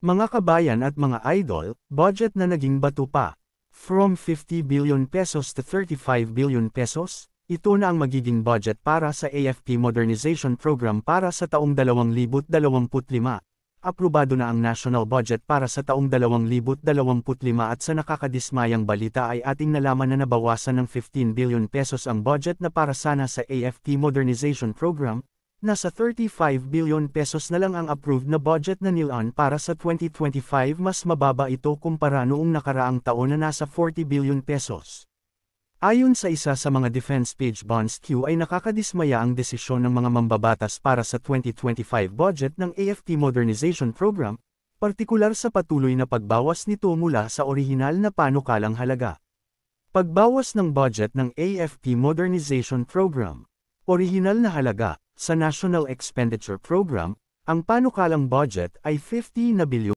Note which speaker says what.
Speaker 1: Mga kabayan at mga idol, budget na naging bato pa. From 50 billion pesos to 35 billion pesos, ito na ang magiging budget para sa AFP Modernization Program para sa taong 2025. Aprobado na ang national budget para sa taong 2025 at sa nakakadismayang balita ay ating nalaman na nabawasan ng 15 billion pesos ang budget na para sana sa AFP Modernization Program. Nasa 35 billion pesos na lang ang approved na budget na nilaan para sa 2025, mas mababa ito kumpara noong nakaraang taon na nasa 40 billion pesos. Ayon sa isa sa mga defense page bonds Q ay nakakadismaya ang desisyon ng mga mambabatas para sa 2025 budget ng AFP Modernization Program, partikular sa patuloy na pagbawas nito mula sa orihinal na panukalang halaga. Pagbawas ng budget ng AFP Modernization Program. Orihinal na halaga. Sa National Expenditure Program, ang panukalang budget ay 50 na bilyon.